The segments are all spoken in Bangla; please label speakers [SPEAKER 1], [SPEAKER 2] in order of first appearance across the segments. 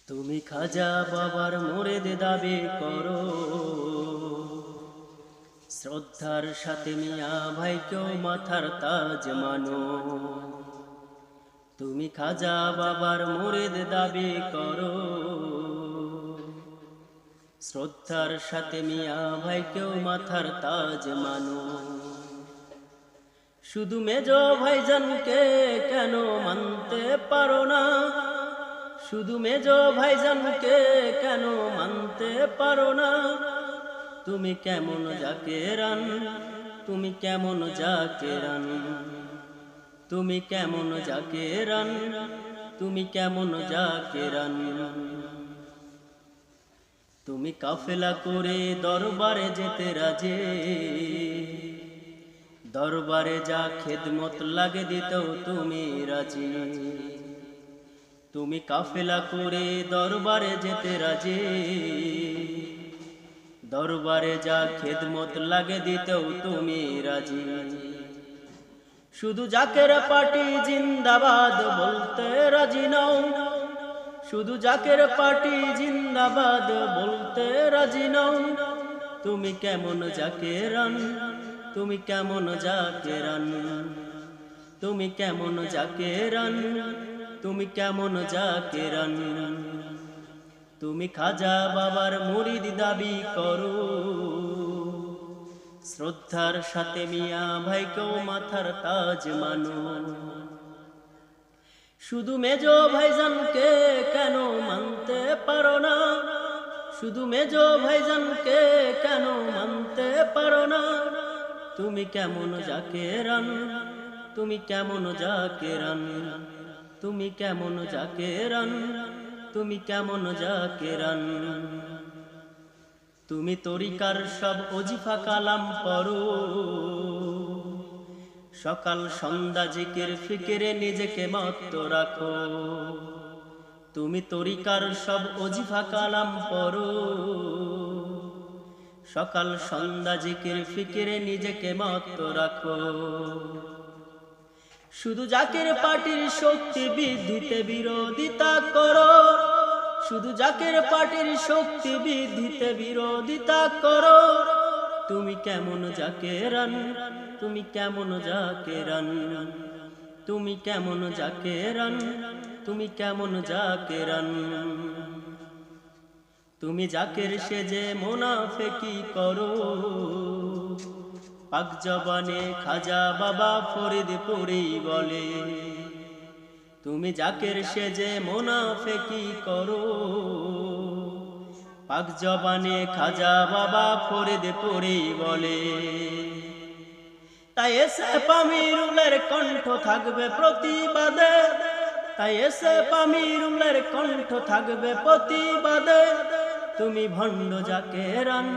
[SPEAKER 1] তুমি খাজা বাবার মুরিদ দাবি করো, শ্রদ্ধার সাথে মিয়া ভাইকেও মাথার তাজ মানো। তুমি খাজা বাবার মুরিদ দাবি করো, শ্রদ্ধার সাথে মিয়া ভাইকেও মাথার তাজ মানো। শুধু মেজো ভাইজানকে কেন মানতে পারো না? শুধু মেজো ভাইজানকে কেন মানতে পারো না? তুমি কেমন জাকেরান, তুমি কেমন জাকেরান, তুমি কেমন জাকেরান, তুমি কেমন জাকেরান। তুমি কাফেলা করে দরবারে যেতে রাজি, দরবারে যা খেদমত লাগে দিতেও তুমি রাজি। তুমি কাফেলা করে দরবারে যেতে রাজি, দরবারে যা খেদমত লাগে দিতেও তুমি রাজি। শুধু জাকের পার্টি জিন্দাবাদ বলতে রাজি নও, শুধু জাকের পার্টি জিন্দাবাদ বলতে রাজি নও। তুমি কেমন জাকেরান, তুমি কেমন জাকেরান, তুমি কেমন জাকেরান, তুমি কেমন জাকেরান। তুমি খাজা বাবার মুরিদ দাবি করো, শ্রদ্ধার সাথে মিয়া ভাইকেও মাথার তাজ মানো। শুধু মেজো ভাইজানকে কেন মানতে পারো না? শুধু মেজো ভাইজানকে কেন মানতে পারো না? তুমি কেমন জাকেরান, তুমি কেমন জাকেরান, তুমি কেমন জাকেরান, তুমি কেমন জাকেরান। তুমি তরিকার সব ওজিফা কালাম পড়ো, সকাল সন্ধ্যা জিকির ফিকিরে নিজেকে মত্ত রাখো। তুমি তরিকার সব ওজিফা কালাম পড়ো, সকাল সন্ধ্যা জিকির ফিকিরে নিজেকে মত্ত রাখো। শুধু জাকের পার্টির শক্তি বৃদ্ধিতে বিরোধিতা করো, শুধু জাকের পার্টির শক্তি বৃদ্ধিতে বিরোধিতা করো। তুমি কেমন জাকেরান, তুমি কেমন জাকেরান, তুমি কেমন জাকেরান, তুমি কেমন জাকেরান। তুমি জাকের সেজে মুনাফিকি করো, পাক জবানে খাজা বাবা ফরিদপুরি বলে। তুমি জাকের সেজে মুনাফিকি করো, পাক জবানে খাজা বাবা ফরিদপুরি বলে। তাই এসে আমিরুলের কণ্ঠ থাকবে প্রতিবাদে, তাই এসে আমিরুলের কণ্ঠ থাকবে প্রতিবাদে। তুমি ভণ্ড জাকেরান,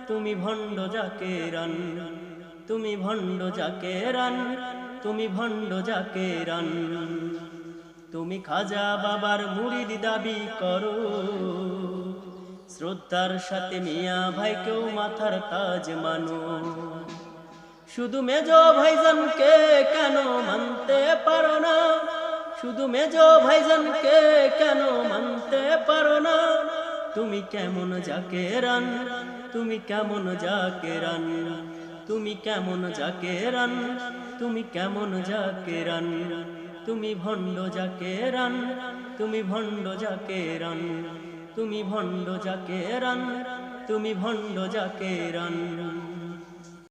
[SPEAKER 1] তুমি ভণ্ড জাকেরান, তুমি ভণ্ড জাকেরান, তুমি ভণ্ড জাকেরান। তুমি খাজা বাবার মুরিদ দাবি করো, শ্রদ্ধার সাথে মিয়া ভাইকেও মাথার তাজ মানো। শুধু মেজো ভাইজানকে কেন মানতে পারো না? শুধু মেজো ভাইজানকে কেন মানতে পারো না? তুমি কেমন জাকেরান, তুমি কেমন জাকেরান, তুমি কেমন জাকেরান, তুমি কেমন জাকেরান। তুমি ভণ্ড জাকেরান, তুমি ভণ্ড জাকেরান, তুমি ভণ্ড জাকেরান, তুমি ভণ্ড জাকেরান।